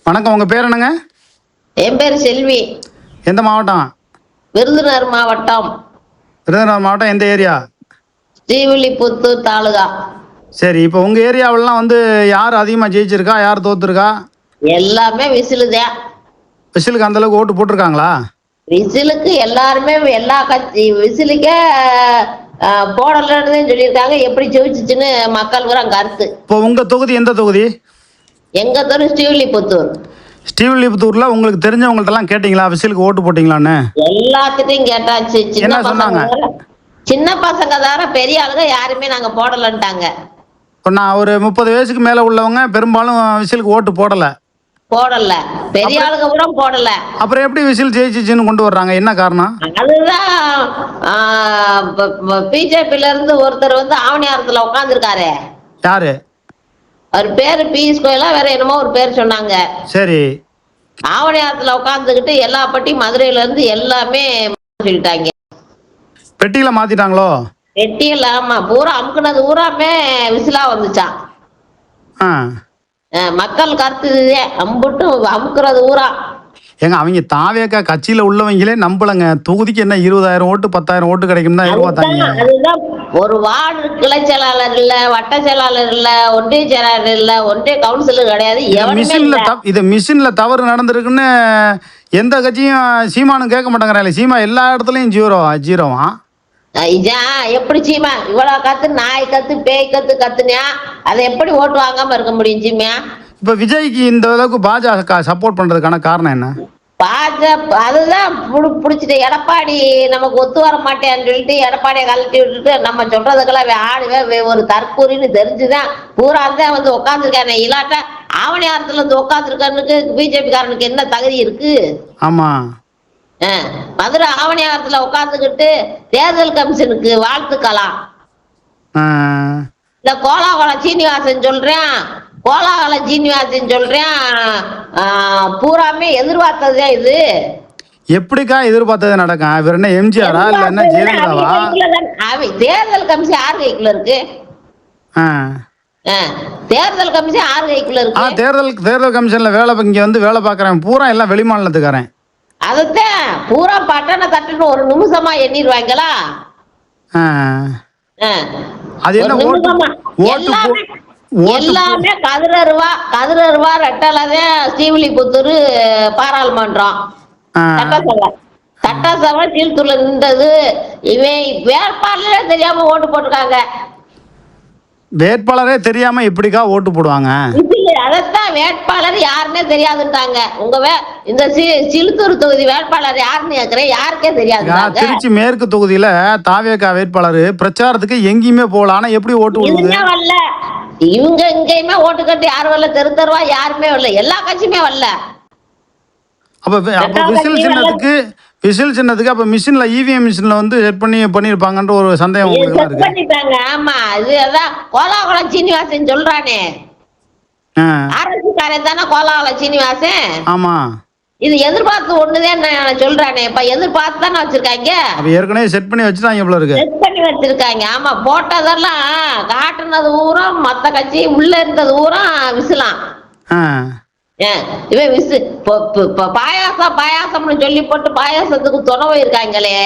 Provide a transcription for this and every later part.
வணக்கம். உங்கள் பேர் என்னங்க? என் பேர் செல்வி. எந்த மாவட்டம்? விருதுநகர் மாவட்டம். விருதுநகர் மாவட்டம் எந்த ஏரியா? ஸ்ரீவில்லிபுத்தூர் தாலுகா. சரி, இப்போ உங்கள் ஏரியாவிலலாம் வந்து யார் அதிகமாக ஜெயிச்சிருக்கா, யார் தோத்துருக்கா? எல்லாமே விசிலுதான். விசிலுக்கு அந்தளவுக்கு ஓட்டு போட்டிருக்காங்களா? விசிலுக்கு எல்லாருமே எல்லா கட்சி விசிலுக்கே போடலன்னு சொல்லியிருக்காங்க. எப்படி ஜெயிச்சிச்சுன்னு மக்கள் பூரா கருத்து. இப்போ உங்கள் தொகுதி எந்த தொகுதி? எங்க தெரு ஸ்ரீவில்லிபுத்தூர். ஸ்ரீவில்லிபுத்தூரில் உங்களுக்கு தெரிஞ்சவங்கள்ட்டலாம் கேட்டிங்களா விசிலுக்கு ஓட்டு போட்டிங்களான்னு? எல்லாத்துட்டையும் கேட்டாச்சு. என்ன சொன்னாங்க? சின்ன பசங்க தவிர பெரிய ஆளுங்க யாருமே நாங்க போடலன்ட்டாங்க. இப்போ நான் ஒரு 30 வயசுக்கு மேலே உள்ளவங்க பெரும்பாலும் விசிலுக்கு ஓட்டு போடலை. போடல. பெரிய ஆளுங்க கூட போடல. அப்புறம் எப்படி விசில் ஜெயிச்சிச்சுன்னு கொண்டு வர்றாங்க? என்ன காரணம்? அதுதான் பிஜேபில இருந்து ஒருத்தர் வந்து ஆவணியாரத்துல உட்காந்துருக்காரு. யாரு? அவர் பேரு பியூஷ் கோயலா வேற என்னமோ ஒரு பேர் சொன்னாங்க. சரி. ஆவணியாரத்துல உட்காந்துக்கிட்டு எல்லா பட்டி மதுரையில இருந்து எல்லாமே சொல்லிட்டாங்க. பெட்டியில மாத்திட்டாங்களோ? பெட்டியில் ஆமா, பூரா அமுக்குனது பூராமே விசிலா வந்துச்சான். மக்கள் கருத்து இதுதே. அம்புட்டு அமுக்குறது ஊரா. ஏங்க, அவங்க தாவேக்கா கட்சியில உள்ளவங்களே நம்பலங்க. தொகுதிக்கு என்ன 20,000 ஓட்டு 10,000 ஓட்டு கிடைக்கும் தான் எதிர்பார்த்தாங்க. அதுதான் ஒரு வார்டு கிளை செயலாளர் இல்ல, வட்ட செயலாளர் இல்ல, ஒன்றிய செயலாளர் இல்ல, ஒன்றிய கவுன்சிலர் கிடையாது. இது மிஷின்ல தவறு நடந்திருக்குன்னு எந்த கட்சியும் சீமானும் கேட்க மாட்டேங்கிறாங்க. சீமா எல்லா இடத்துலயும் ஜீரோவா. எப்படி சீமா இவ்வளவு கத்து, நாய் கத்து, பேய் கத்து கத்துனியா, அதை எப்படி ஓட்டு வாங்காம இருக்க முடியும் சீமா? இப்ப விஜய்க்கு இந்த அளவுக்கு பாஜக சப்போர்ட் பண்றதுக்கான காரணம் என்ன? அதுதான் புடிச்சிட்டு எடப்பாடி நமக்கு ஒத்து வர மாட்டேன்னு சொல்லிட்டு எடப்பாடியை கழட்டி விட்டுட்டு நம்ம சொல்றதுக்கெல்லாம் ஆடுவே ஒரு தற்கூரின்னு தெரிஞ்சுதான் பூரா தான் வந்து உட்காந்துருக்கானே. இல்லாட்டா ஆவணியாரத்துல இருந்து உட்காந்துருக்கானுக்கு பிஜேபி காரனுக்கு என்ன தகுதி இருக்கு? ஆமா, மதுரை ஆவணியாரத்துல உட்காந்துக்கிட்டு தேர்தல் கமிஷனுக்கு வாழ்த்துக்கலாம். இந்த கோலாகலம் சீனிவாசன் சொல்றேன் பூராமே எதிர்பார்த்ததுதான். இது எப்படிக்கா எதிர்பார்த்தது நடக்கும்? இவர் என்ன எம்ஜிஆரா இல்ல என்ன ஜெயலலிதாவா? தேர்தல் கமிஷன் யார் கைக்குள்ள இருக்கு? தேர்தல் கமிஷன் யார் கைக்குள்ள இருக்கு? தேர்தல் கமிஷன்ல இங்க வந்து வேலை பாக்குறேன் பூரா எல்லாம் வெளிமாநிலத்துக்காரன். அதுதான் பூரா பட்டண தட்டுன்னு ஒரு நிமிஷமா எண்ணிடுவாங்களா? அது என்ன எல்லாமே கதிரருவா ரெட்டலதான் ஸ்ரீவில்லிபுத்தூர் பாராளுமன்றம் சட்டசபை சீல்தூர்ல நின்றது. இவன் வேட்பாளரே தெரியாம ஓட்டு போட்டிருக்காங்க. வேட்பாளரே தெரியாம எப்படிக்கா ஓட்டு போடுவாங்க? அதத்தான் வேட்பாளர் யாருன்னே தெரியாதுட்டாங்க. இந்த சிலுத்தூர் தொகுதி வேட்பாளர் யாருன்னு கேக்குறேன், யாருக்கே தெரியாது. திருச்சி மேற்கு தொகுதியில தாவேகா வேட்பாளர் பிரச்சாரத்துக்கு எங்கேயுமே போகல. ஆனா எப்படி ஓட்டு வரல? இவங்க எங்கேயுமே ஓட்டு கட்டு யாரும் வரல. தெருவா யாருமே வரல. எல்லா கட்சியுமே வரல. அப்ப விசில் சின்னத்துக்கு அப்ப மிஷின்ல இவிஎம் மிஷின்ல வந்து செட் பண்ணிருப்பாங்கன்ற ஒரு சந்தேகம் உங்களுக்கு இருக்கு. பண்ணிட்டாங்க. ஆமா, இது அதான் கோலாகுளம் சீனிவாசன் சொல்றானே. அரசுக்காரன் தானே கோலாகுளம் சீனிவாசன். ஆமா, இது எதிர்பார்த்து ஒண்ணுதான் நான் சொல்றானே. இப்ப எதிர்பார்த்து தானே வச்சிருக்காங்க. ஏற்கனவே செட் பண்ணி வச்சுட்டாங்க போல இருக்கு. செட் பண்ணி வச்சிருக்காங்க. ஆமா, போட்டதெல்லாம் காட்டுனது ஊரா மத்த கட்சி உள்ள இருந்தது ஊரா விசிலாம். இவன் விசு பாயாசம்னு சொல்லி போட்டு பாயாசத்துக்கு துணை இருக்காங்களே.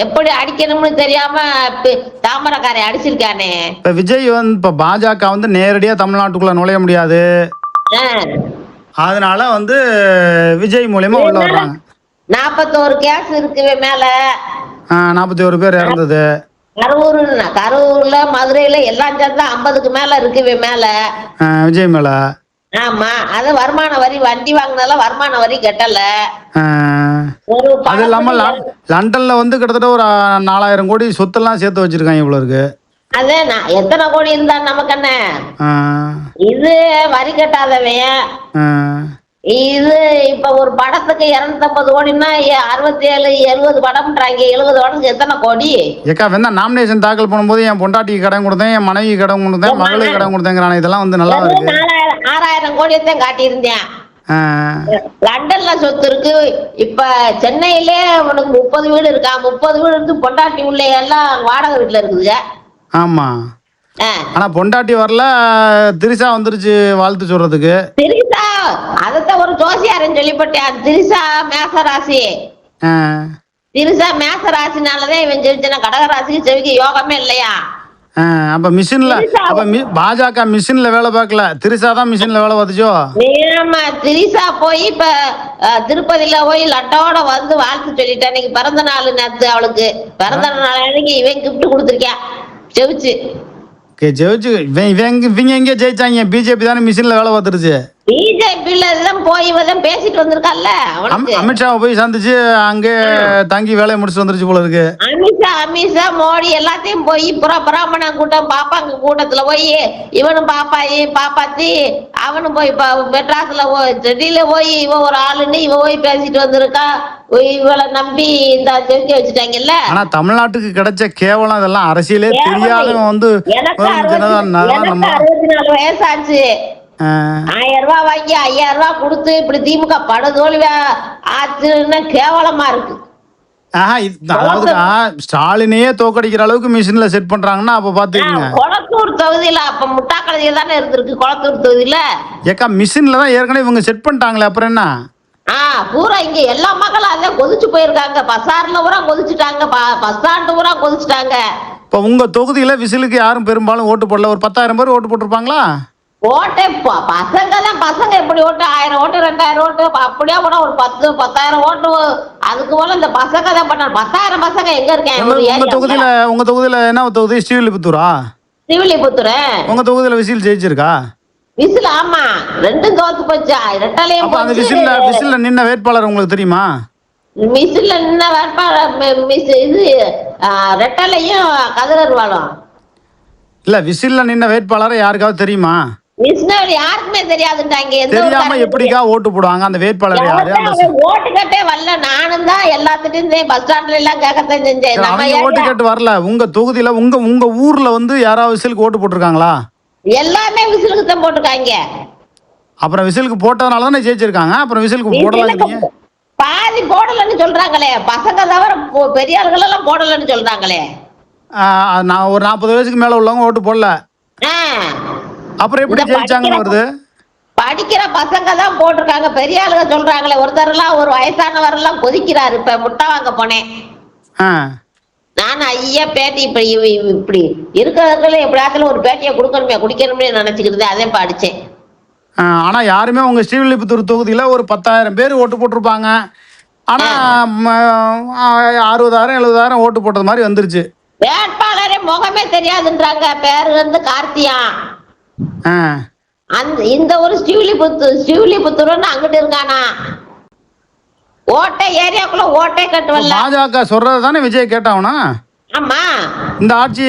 எப்படி அடிக்கணும்னு தெரியாம தாமரக்காரை அடிச்சிருக்கானே. இப்ப விஜய் வந்து இப்ப பாஜக வந்து நேரடியா தமிழ்நாட்டுக்குள்ள நுழைய முடியாது. அதனால வந்து விஜய் மூலியமா உள்ள வர்றாங்க. 41 கேஸ் இருக்கு மேல. 41 பேர் இறந்தது. கரூர்ல மதுரையில எல்லாம் சேர்ந்தா 50க்கு மேல இருக்கு மேல விஜய் மேல. ஆமா, அது வருமான வரி வண்டி வாங்கினால வருமான வரி கட்டல. அது இல்லாம லண்டன்ல வந்து கிட்டத்தட்ட ஒரு 4,000 கோடி சொத்தெல்லாம் சேர்த்து வச்சிருக்காங்க இவ்வளவு இருக்கு. அதே எத்தனை கோடி இருந்தா நமக்கு என்ன? இது வரி கட்டாதவன். இது இப்ப ஒரு படத்துக்கு 250 கோடின்னா 67 70 படம்ன்றாங்க. 70 படத்துக்கு எத்தனை கோடி? ஏக்கா வேணா நாமினேஷன் தாக்கல் பண்ணும்போது என் பொண்டாட்டிக்கு கடன் கொடுத்தேன், என் மனைவி கடன் கொடுத்தேன், மகளுக்கு கடன் கொடுத்தேங்கிறான. இதெல்லாம் வந்து நல்லா இருக்கு. 6,000 கோடியத்தான் காட்டியிருந்தேன். லண்டன்ல சொத்து இருக்கு. இப்ப சென்னையிலே உனக்கு 30 வீடு இருக்கா. 30 வீடு இருந்து பொண்டாட்டி உள்ள எல்லாம் வாடகை வீட்டுல இருக்குதுங்க. ஆமா, ஆனா பொண்டாட்டி வரல, திரிசா வந்துருச்சு வாழ்த்து சொல்றதுக்கு. திரிசா அதத்தான் ஒரு ஜோசியாரன் சொல்லிப்பட்டேன். திரிசா மேசராசி, ஆ திரிசா மேசராசினாலதான் இவன் ஜெயிச்சனா. கடகராசிக்கு செவிக்கு யோகமே இல்லையா. ஆ அப்போ மிஷினில் அப்போ பாஜக மிஷினில் வேலை பார்க்கல, திரிசா தான் மிஷினில் வேலை பார்த்துச்சோ. ஆமா, திரிசா போய் இப்ப திருப்பதியில போய் லட்டோட வந்து வாழ்த்து சொல்லிட்டேன். இன்னைக்கு பிறந்த நாள் நேத்து அவளுக்கு. பிறந்த நாள் அன்னைக்கு இவன் கிஃப்ட் கொடுத்துருக்கான் செவிச்சு. ஜெயிச்சு இவங்க எங்கே ஜெயிச்சாங்க? பிஜேபி தானே மிஷினில் வேலை பார்த்துருச்சு. பிஜேபியில தான் போய் இவதான் பேசிட்டு வந்திருக்கான்ல அவனுக்கு. அமித்ஷாவை போய் சந்திச்சு அங்கே தங்கி வேலையை முடிச்சுட்டு வந்துருச்சு போல இருக்கு. அமித்ஷா மோடி எல்லாத்தையும் போய் பிராமண கூட்டம் பாப்பாங்க கூட்டத்துல போய் இவனும் பாப்பாத்தி அவனும் போய் மெட்ராஸ்ல டெல்லியில போய் இவன் ஒரு ஆளுன்னு இவன் போய் பேசிட்டு வந்திருக்கா. இவளை நம்பி இந்த ஜெயிக்க வச்சுட்டாங்கல்ல. ஆனா தமிழ்நாட்டுக்கு கிடைச்ச கேவலம் இதெல்லாம் அரசியலே தெரியாதவன் வந்து எனக்கு 64 வயசாச்சு. 1000 ரூபாய் வாங்கி 5000 ரூபாய் கொடுத்து இப்படி திமுக படுதோல்வி ஆச்சுன்னா கேவலமா இருக்கு. அதாவதுக்கா ஸ்டாலினையே தோக்கடிக்கிற அளவுக்கு மிஷின்ல செட் பண்றாங்கன்னா அப்ப பாத்துக்கங்க. கொளத்தூர் தொகுதியில அப்ப முட்டாக்கடையில தானே இருந்திருக்கு. கொளத்தூர் தொகுதியில ஏக்கா மிஷின்ல தான் ஏற்கனவே இவங்க செட் பண்ணிட்டாங்களே, அப்புறம் என்ன? பூரா இங்க எல்லா மக்களும் அதான் கொதிச்சு போயிருக்காங்க. பசார்ல பூரா கொதிச்சுட்டாங்க, பஸ் ஸ்டாண்டு பூரா கொதிச்சுட்டாங்க. இப்ப உங்க தொகுதியில விசிலுக்கு யாரும் பெரும்பாலும் ஓட்டு போடல. ஒரு 10,000 பேர் ஓட்டு போட்டிருப்பாங்களா? ஓட்டே பசங்க எப்படி ஓட்டு 1000 ஓட்டு 2000 ஓட்டு அப்படியே கூட ஒரு 10,000 ஓட்டு. அதுக்கு போல இந்த பசங்க தான் பண்ண. 10,000 பசங்க எங்க இருக்கேன்? உங்க தொகுதியில என்ன தொகுதி? ஸ்ரீவில்லிபுத்தூரா? ஸ்ரீவில்லிபுத்தூர். உங்க தொகுதியில விசில் ஜெயிச்சிருக்கா? விசில் ஆமா, ரெண்டும் தோத்து போச்சா. ரெட்டாலையும் அந்த விசில்ல நின்ன வேட்பாளர் உங்களுக்கு தெரியுமா? விசில்ல நின்ன வேட்பாளர் இது ரெட்டாலையும் கதிரர்வாளும். இல்ல விசில்ல நின்ன வேட்பாளரை யாருக்காவது தெரியுமா? யாருக்குமே தெரியாதுட்டாங்க. தெரியாம எப்படிக்கா ஓட்டு போடுவாங்க? அந்த வேட்பாளர் யாரு? ஓட்டு கட்டே வரல. நானும் தான் எல்லாத்துட்டும் பஸ் ஸ்டாண்ட்ல எல்லாம் கேட்கத்தான் செஞ்சேன். ஓட்டு கேட்டு வரல. உங்க தொகுதியில உங்க ஊர்ல வந்து யாராவது விசிலுக்கு ஓட்டு போட்டிருக்காங்களா? எல்லாமே விசிலுக்கு தான் போட்டிருக்காங்க. அப்புறம் விசிலுக்கு போட்டதுனால தானே ஜெயிச்சிருக்காங்க. அப்புறம் விசிலுக்கு போடலாம் பாதி போடலன்னு சொல்றாங்களே. பசங்க தவிர பெரிய ஆளுகள் எல்லாம் போடலன்னு சொல்றாங்களே. நான் ஒரு 40 வயசுக்கு மேல உள்ளவங்க ஓட்டு போடல. அப்புறம் எப்படி ஜெயிச்சாங்கன்னு வருது? படிக்கிற பசங்க தான் போட்டிருக்காங்க. பெரிய ஆளுங்க சொல்றாங்களே. ஒருத்தர் எல்லாம் ஒரு வயசானவர் எல்லாம் கொதிக்கிறாரு. இப்ப முட்டை வாங்க போனேன் நான். ஐயா பேட்டி இப்படி இருக்கிறதுல எப்படியாச்சும் ஒரு பேட்டியை குடிக்கணும்னு நினைச்சுக்கிட்டு அதே படிச்சேன். ஆனா யாருமே உங்க ஸ்ரீவில்லிபுத்தூர் தொகுதியில ஒரு 10,000 பேர் ஓட்டு போட்டிருப்பாங்க. ஆனா 60,000 70,000 ஓட்டு போட்டது மாதிரி வந்துருச்சு. வேட்பாளரே முகமே தெரியாதுன்றாங்க. பேரு வந்து கார்த்தியா. இந்த ஒரு ஸ்ரீவில்லிபுத்தூர்னு அங்கிட்டு இருக்கானா. ஓட்டை ஏரியாக்குள்ள ஓட்டே கட்டுவல்ல. பாஜக சொல்றது தானே விஜய் கேட்டாவனா? ஆமா. இந்த ஆட்சி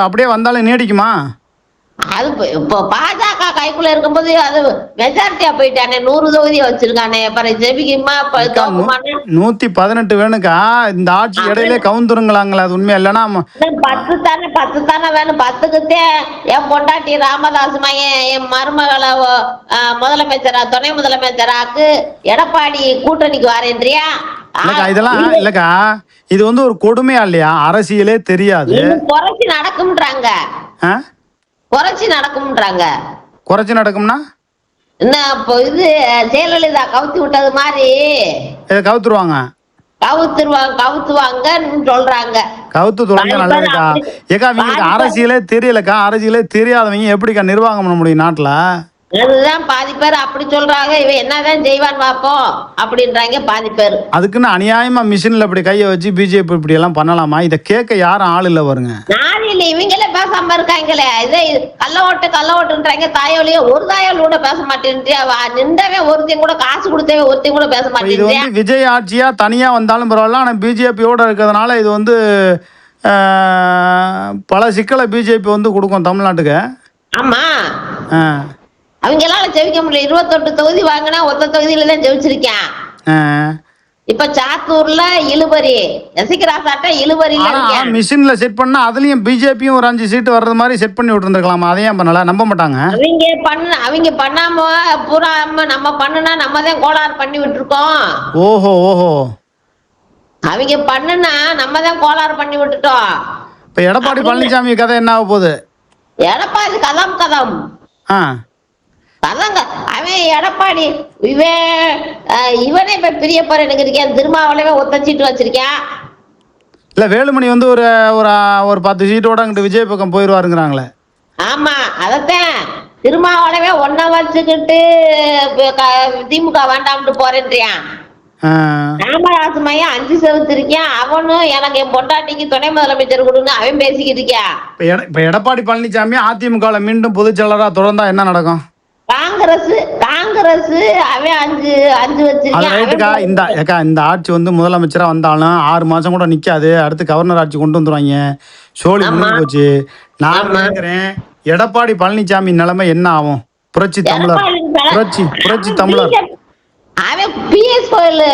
அப்படியே வந்தாலும் நீடிக்குமா? அது இப்போ பாஜக கைக்குள்ள இருக்கும்போது அது மெஜாரிட்டியா போயிட்டானே. 100 தொகுதியை வச்சிருக்கானே. அப்புறம் ஜெபிக்குமா? 118 வேணுக்கா. இந்த ஆட்சி இடையிலே கவுந்துருங்களாங்களா? அது உண்மையா? இல்லைன்னா 10 தானே வேணும். 10க்குத்தே என் பொண்டாட்டி ராமதாஸ் மையன் என் மருமகளை முதலமைச்சரா துணை முதலமைச்சராக்கு எடப்பாடி கூட்டணிக்கு வரேன்றியா? இதெல்லாம் இல்லக்கா, இது வந்து ஒரு கொடுமையா இல்லையா? அரசியலே தெரியாது. குறைச்சி நடக்கும்ன்றாங்க. குறைச்சி நடக்கும்னா என்ன? இப்போ இது ஜெயலலிதா கவுத்தி விட்டது மாதிரி கவுத்துவாங்கன்னு சொல்றாங்க. கவுத்து தொடங்க நல்லதுக்கா. ஏக்கா இவங்களுக்கு அரசியலே தெரியலக்கா. அரசியலே தெரியாதவங்க எப்படிக்கா நிர்வாகம் பண்ண முடியும் நாட்டுல? அதுதான் பாதி பேர் அப்படி சொல்றாங்க. இவன் என்னதான் செய்வான் பாப்போம் அப்படின்றாங்க பாதி பேர். அதுக்குன்னு அநியாயமா மிஷின்ல இப்படி கைய வச்சு பிஜேபி இப்படி எல்லாம் பண்ணலாமா? இத கேட்க யாரும் ஆள் இல்ல வருங்க. நானும் இல்ல, இவங்களே பேசாம இருக்காங்களே. இதே கள்ள ஓட்டுன்றாங்க. தாயோலிய ஒரு தாயோல் கூட பேச மாட்டேன்றியா? நின்றவே ஒருத்தையும் கூட காசு கொடுத்தவே ஒருத்தையும் கூட பேச மாட்டேன். இது வந்து விஜய் ஆட்சியா தனியா வந்தாலும் பரவாயில்ல. ஆனா பிஜேபியோட இருக்கிறதுனால இது வந்து பல சிக்கலை பிஜேபி வந்து கொடுக்கும் தமிழ்நாட்டுக்கு. ஆமா, அவங்களால ஜெயிக்க முடியல. 28 தொகுதி வாங்கினா ஒத்த தொகுதியில தான் ஜெயிச்சிருக்கேன். இப்ப சாத்தூர்ல இழுபறி ரசிகராசாட்ட இழுபறியில மிஷின்ல செட் பண்ணா அதுலயும் பிஜேபியும் ஒரு 5 சீட்டு வர்றது மாதிரி செட் பண்ணி விட்டுருந்துருக்கலாமா? அதையும் பண்ணல, நம்ப மாட்டாங்க. அவங்க பண்ணாம பூரா நம்ம பண்ணுனா நம்ம தான் கோளாறு பண்ணி விட்டுருக்கோம். ஓஹோ ஓஹோ. அவங்க பண்ணுனா நம்ம தான் கோளாறு பண்ணி விட்டுட்டோம். இப்ப எடப்பாடி பழனிசாமி கதை என்ன ஆக போகுது? எடப்பாடி கதம் அதாங்க அவன் எடப்பாடி இவனே இப்ப பிரிய போற எனக்கு இருக்கேன், திருமாவளவே ஒத்தச்சிட்டு வச்சிருக்கேன். இல்ல வேலுமணி வந்து ஒரு ஒரு ஒரு 10 சீட்டோட அங்கிட்டு விஜய் பக்கம் போயிடுவாருங்கிறாங்களே. ஆமா அதத்தான் திருமாவளவே ஒன்ன வச்சுக்கிட்டு திமுக வேண்டாம்னு போறேன்றியான். ராமராஜ் மையம் 5 செலுத்திருக்கேன், அவனும் எனக்கு என் பொண்டாட்டிக்கு துணை முதலமைச்சர் கொடுன்னு அவன் பேசிக்கிட்டு இருக்கியா. இப்ப எடப்பாடி பழனிசாமி அதிமுக மீண்டும் பொதுச் செயலரா தொடர்ந்தா என்ன நடக்கும்? காங்கிரஸ் அவன் 5 வச்சிருக்கேன். இந்த ஆட்சி வந்து முதலமைச்சரா வந்தாலும் 6 மாசம் கூட நிக்காது, அடுத்து கவர்னர் ஆட்சி கொண்டு வந்துருவாங்க, சோழி முடிஞ்சு போச்சு. நான் நினைக்கிறேன் எடப்பாடி பழனிசாமி நிலைமை என்ன ஆகும்? புரட்சி தமிழர் அவன் பிஎஸ் கோயில்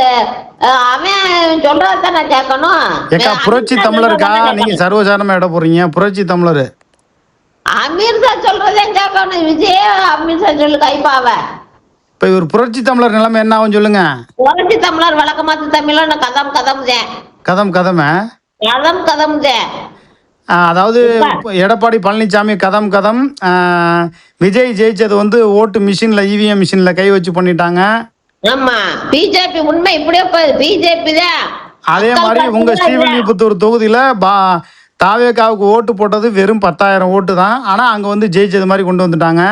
அவன் சொல்றதான் நான் கேட்கணும். ஏக்கா புரட்சி தமிழருக்கா நீங்க சர்வசாதாரணமா இட போறீங்க? புரட்சி தமிழர் அமீர்ஷா சொல்றதேன் கேட்கணும். விஜய் அமீர்ஷா சொல்லு கைப்பாவ. இப்ப இவர் புரட்சி தமிழர் நிலைமை என்ன ஆகும் சொல்லுங்க. புரட்சி தமிழர் வழக்கமாத்து தமிழ்ல கதம் அதாவது எடப்பாடி பழனிசாமி கதம் விஜய் ஜெயிச்சது வந்து ஓட்டு மிஷின்ல இவிஎம் மிஷின்ல கை வச்சு பண்ணிட்டாங்க. ஆமா பிஜேபி உண்மை இப்படியே பிஜேபி தான். அதே மாதிரி உங்க ஸ்ரீவில்லிபுத்தூர் தொகுதியில தாவேகாவுக்கு ஓட்டு போட்டது வெறும் 10,000 ஓட்டு தான், ஆனா அங்க வந்து ஜெயிச்சது மாதிரி கொண்டு வந்துட்டாங்க.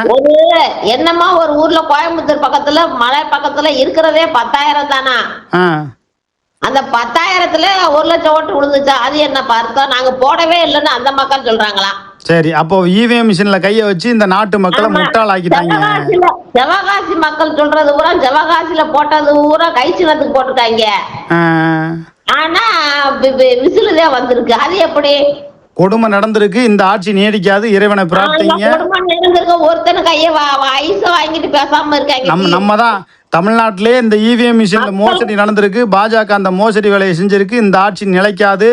என்னமா ஒரு ஊர்ல கோயம்புத்தூர் பக்கத்துல மலை பக்கத்துல இருக்கிறதே 10,000 தானா? அந்த 10,000த்துல 1,00,000 ஓட்டு விழுந்துச்சா? அது என்ன பார்த்தோம், நாங்க போடவே இல்லைன்னு அந்த மக்கள் சொல்றாங்களாம். சரி, அப்போ இவிஎம் மிஷின்ல கைய வச்சு இந்த நாட்டு மக்களை முட்டாள் ஆக்கிட்டாங்க. சிவகாசி மக்கள் சொல்றது பூரா சிவகாசியில போட்டது பூரா கைச்சினத்துக்கு போட்டுட்டாங்க. ஆனா விசிலுதே வந்திருக்கு. அது எப்படி? கொடுமை நடந்திருக்கு. இந்த ஆட்சி நீடிக்காது, இறைவனை பிரார்த்திங்க. ஒருத்தன கைய ஐச வாங்கிட்டு பேசாம இருக்காங்க. நம்ம தான் தமிழ்நாட்டிலே இந்த இவிஎம் மிஷின்ல மோசடி நடந்திருக்கு. பாஜக அந்த மோசடி வேலையை செஞ்சிருக்கு. இந்த ஆட்சி நிலைக்காது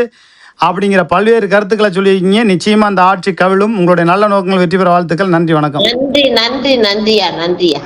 அப்படிங்கிற பல்வேறு கருத்துக்களை சொல்லியிருக்கீங்க. நிச்சயமா அந்த ஆட்சி கவிழும். உங்களுடைய நல்ல நோக்கங்கள் வெற்றி பெற வாழ்த்துக்கள். நன்றி, வணக்கம். நன்றியா.